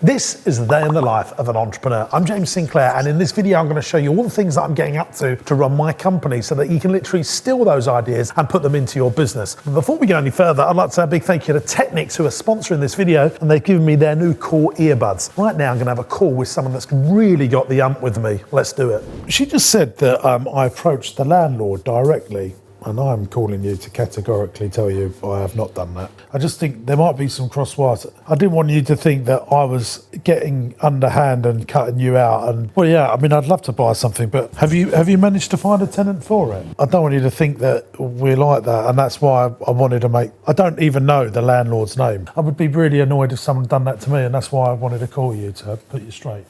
This is the day in the life of an entrepreneur. I'm James Sinclair, and in this video I'm going to show you all the things that I'm getting up to run my company so that you can literally steal those ideas and put them into your business. But before we go any further, I'd like to say a big thank you to Technics, who are sponsoring this video, and they've given me their new cool earbuds. Right now I'm going to have a call with someone that's really got the ump with me. Let's do it. She just said that I approached the landlord directly. And I'm calling you to categorically tell you I have not done that. I just think there might be some cross wires. I didn't want you to think that I was getting underhand and cutting you out. And well, yeah, I mean, I'd love to buy something, but have you managed to find a tenant for it? I don't want you to think that we're like that, and that's why I wanted to make. I don't even know the landlord's name. I would be really annoyed if someone done that to me, and that's why I wanted to call you to put you straight.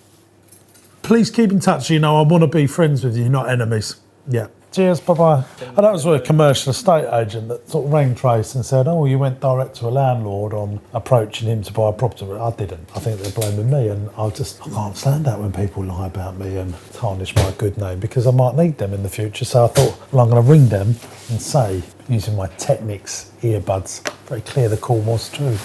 Please keep in touch. You know, I want to be friends with you, not enemies. Yeah. Cheers, bye-bye. And that was a commercial estate agent that sort of rang Trace and said, oh, you went direct to a landlord on approaching him to buy a property. I didn't. I think they're blaming me, and I can't stand that when people lie about me and tarnish my good name, because I might need them in the future. So I thought, well, I'm going to ring them and say, using my Technics earbuds, very clear the call was true.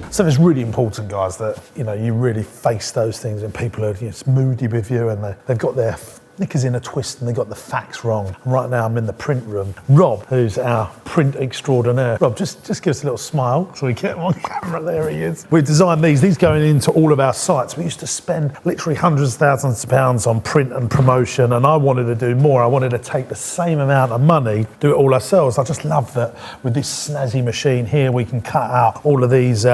So it's really important, guys, that you really face those things when people are moody with you and they've got their knickers in a twist and they got the facts wrong. And right now I'm in the print room. Rob, who's our print extraordinaire. Rob, just give us a little smile so we get him on camera. There he is. We designed these going into all of our sites. We used to spend literally hundreds of thousands of pounds on print and promotion, and I wanted to do more. I wanted to take the same amount of money, do it all ourselves. I just love that with this snazzy machine here we can cut out all of these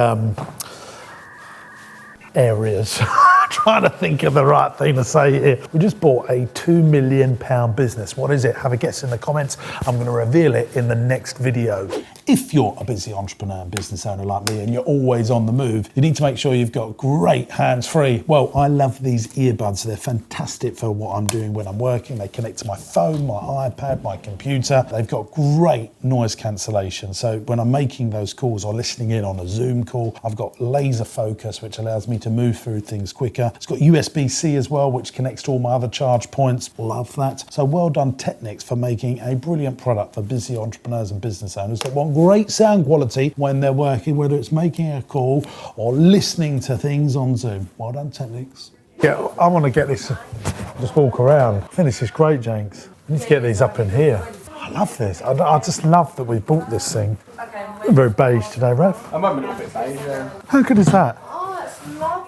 areas. Trying to think of the right thing to say here. We just bought a £2 million business. What is it? Have a guess in the comments. I'm going to reveal it in the next video. If you're a busy entrepreneur and business owner like me and you're always on the move, you need to make sure you've got great hands-free. Well, I love these earbuds. They're fantastic for what I'm doing when I'm working. They connect to my phone, my iPad, my computer. They've got great noise cancellation. So when I'm making those calls or listening in on a Zoom call, I've got laser focus, which allows me to move through things quicker. It's got USB-C as well, which connects to all my other charge points. Love that. So well done, Technics, for making a brilliant product for busy entrepreneurs and business owners that want great sound quality when they're working, whether it's making a call or listening to things on Zoom. Well done, Technics. Yeah, I want to get this, just walk around. I think this is great, Jenks. I need to get these up in here. I love this. I just love that we bought this thing. I'm very beige today, Rev. I'm a little bit beige, yeah. How good is that?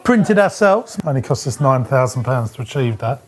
Printed ourselves. Only cost us £9,000 to achieve that.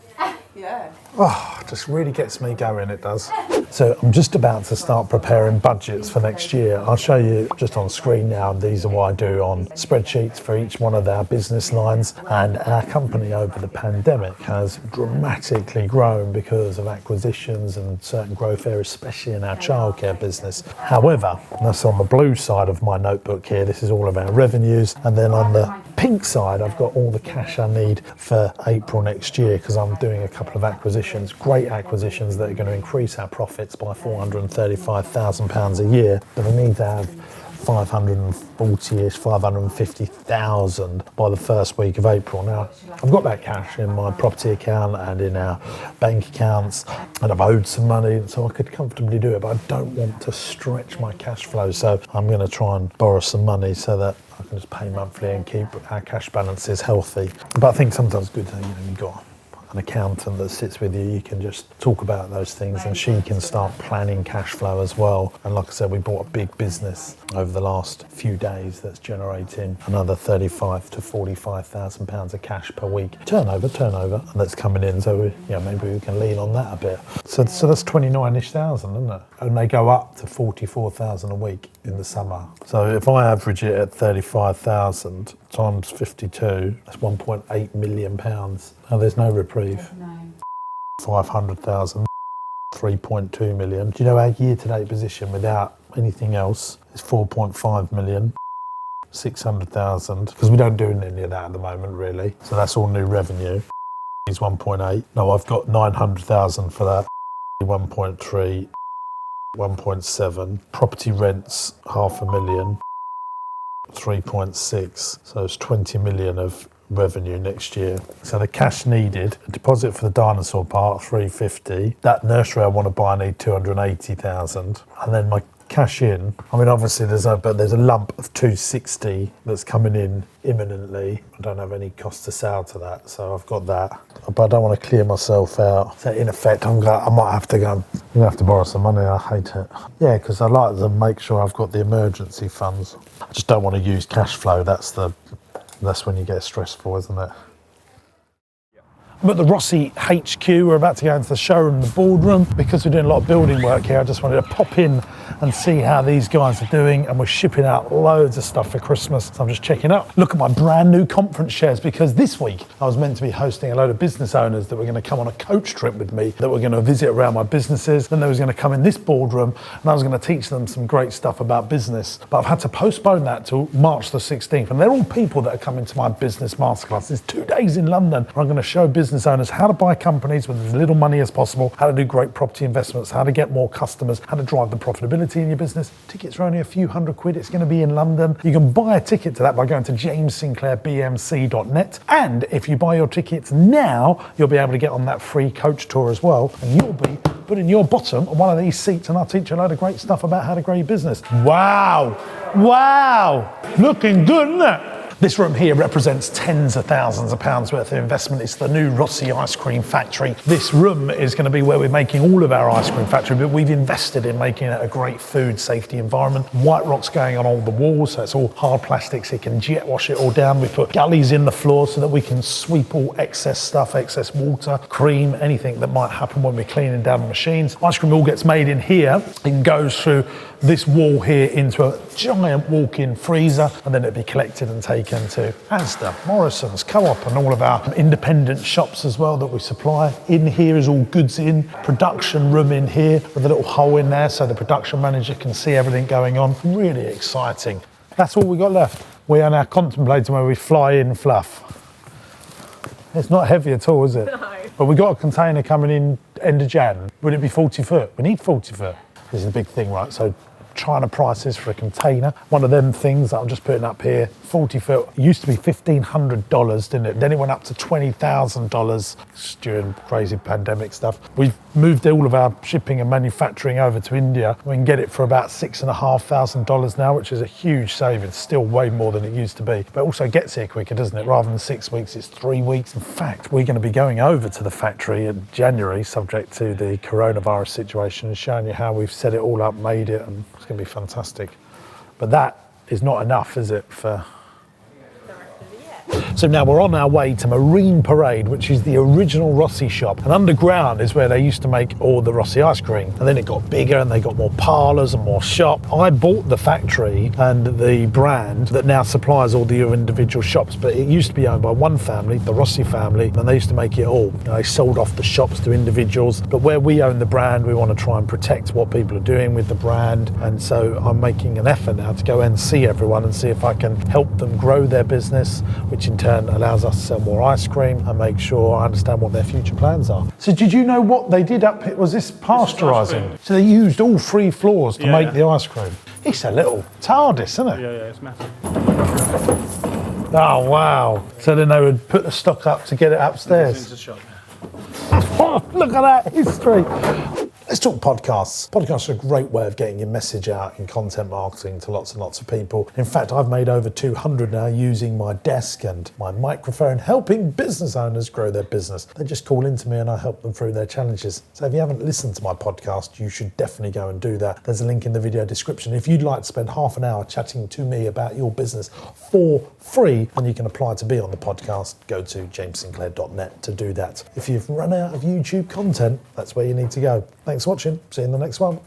Yeah. Oh, it just really gets me going, it does. So I'm just about to start preparing budgets for next year. I'll show you just on screen now. These are what I do on spreadsheets for each one of our business lines. And our company over the pandemic has dramatically grown because of acquisitions and certain growth areas, especially in our childcare business. However, that's on the blue side of my notebook here. This is all of our revenues. And then on the pink side, I've got all the cash I need for April next year, because I'm doing a couple of acquisitions, great acquisitions that are going to increase our profits by £435,000 a year. But I need to have 540-ish, 550,000 by the first week of April. Now, I've got that cash in my property account and in our bank accounts, and I've owed some money, so I could comfortably do it, but I don't want to stretch my cash flow, so I'm going to try and borrow some money so that I can just pay monthly and keep our cash balances healthy. But I think sometimes it's good to, you've got an accountant that sits with you, you can just talk about those things, and she can start planning cash flow as well. And like I said, we bought a big business over the last few days that's generating another £35,000 to £45,000 of cash per week. Turnover, and that's coming in. So maybe we can lean on that a bit. So that's 29-ish thousand, isn't it? And they go up to 44,000 a week in the summer. So if I average it at 35,000 times 52, that's £1.8 million. Now there's no reprieve. No. 500,000, 3.2 million. Do you know our year-to-date position without anything else is 4.5 million, 600,000, because we don't do any of that at the moment, really. So that's all new revenue. Is 1.8. No, I've got 900,000 for that. 1.3, 1.7. Property rents, 500,000. 3.6. So it's 20 million of revenue next year. So the cash needed, a deposit for the dinosaur park, 350. That nursery I want to buy, I need 280,000. And then my cash in. I mean, obviously there's a lump of 260 that's coming in imminently. I don't have any cost to sale to that, so I've got that. But I don't want to clear myself out. So in effect, I might have to go. I'm gonna have to borrow some money. I hate it. Yeah, because I like to make sure I've got the emergency funds. I just don't want to use cash flow. That's when you get stressful, isn't it? I'm at the Rossi HQ. We're about to go into the showroom, the boardroom. Because we're doing a lot of building work here, I just wanted to pop in and see how these guys are doing. And we're shipping out loads of stuff for Christmas. So I'm just checking out. Look at my brand new conference chairs, because this week I was meant to be hosting a load of business owners that were going to come on a coach trip with me, that were going to visit around my businesses. Then they was going to come in this boardroom and I was going to teach them some great stuff about business. But I've had to postpone that till March the 16th. And they're all people that are coming to my business masterclass. There's 2 days in London where I'm going to show business owners how to buy companies with as little money as possible, how to do great property investments, how to get more customers, how to drive the profitability in your business. Tickets are only a few £100. It's going to be in London. You can buy a ticket to that by going to jamessinclairbmc.net. And if you buy your tickets now, you'll be able to get on that free coach tour as well. And you'll be putting your bottom on one of these seats, and I'll teach you a load of great stuff about how to grow your business. Wow. Wow. Looking good, isn't it? This room here represents tens of thousands of pounds worth of investment. It's the new Rossi ice cream factory. This room is going to be where we're making all of our ice cream factory, but we've invested in making it a great food safety environment. White rock's going on all the walls, so it's all hard plastic, so you can jet wash it all down. We put gullies in the floor so that we can sweep all excess stuff, excess water, cream, anything that might happen when we're cleaning down the machines. Ice cream all gets made in here. It goes through this wall here into a giant walk-in freezer, and then it'll be collected and taken to Asda, Morrison's, Co-op, and all of our independent shops as well that we supply. In here is all goods in, production room in here with a little hole in there so the production manager can see everything going on. Really exciting. That's all we got left. We are now contemplating where we fly in fluff. It's not heavy at all, is it? No. But we got a container coming in end of Jan. Would it be 40 foot? We need 40 foot. This is a big thing, right? So China prices for a container. One of them things that I'm just putting up here, 40 foot, it used to be $1,500, didn't it? Then it went up to $20,000 during crazy pandemic stuff. We've moved all of our shipping and manufacturing over to India. We can get it for about $6,500 now, which is a huge saving. Still way more than it used to be, but also gets here quicker, doesn't it? Rather than 6 weeks, it's 3 weeks. In fact, we're going to be going over to the factory in January, subject to the coronavirus situation, and showing you how we've set it all up, made it, and it's going to be fantastic. But that is not enough, is it, for... So now we're on our way to Marine Parade, which is the original Rossi shop. And underground is where they used to make all the Rossi ice cream. And then it got bigger and they got more parlours and more shop. I bought the factory and the brand that now supplies all the individual shops, but it used to be owned by one family, the Rossi family, and they used to make it all. You know, they sold off the shops to individuals. But where we own the brand, we want to try and protect what people are doing with the brand. And so I'm making an effort now to go and see everyone and see if I can help them grow their business, which in turn allows us to sell more ice cream and make sure I understand what their future plans are. So did you know what they did up here? Was this pasteurising? So they used all 3 floors to make the ice cream. It's a little TARDIS, isn't it? Yeah, it's massive. Oh, wow. So then they would put the stock up to get it upstairs. Into the shop. Oh, look at that history. Let's talk podcasts. Podcasts are a great way of getting your message out in content marketing to lots and lots of people. In fact, I've made over 200 now using my desk and my microphone, helping business owners grow their business. They just call into me and I help them through their challenges. So if you haven't listened to my podcast, you should definitely go and do that. There's a link in the video description. If you'd like to spend half an hour chatting to me about your business for free, and you can apply to be on the podcast, go to jamessinclair.net to do that. If you've run out of YouTube content, that's where you need to go. Thanks for watching. See you in the next one.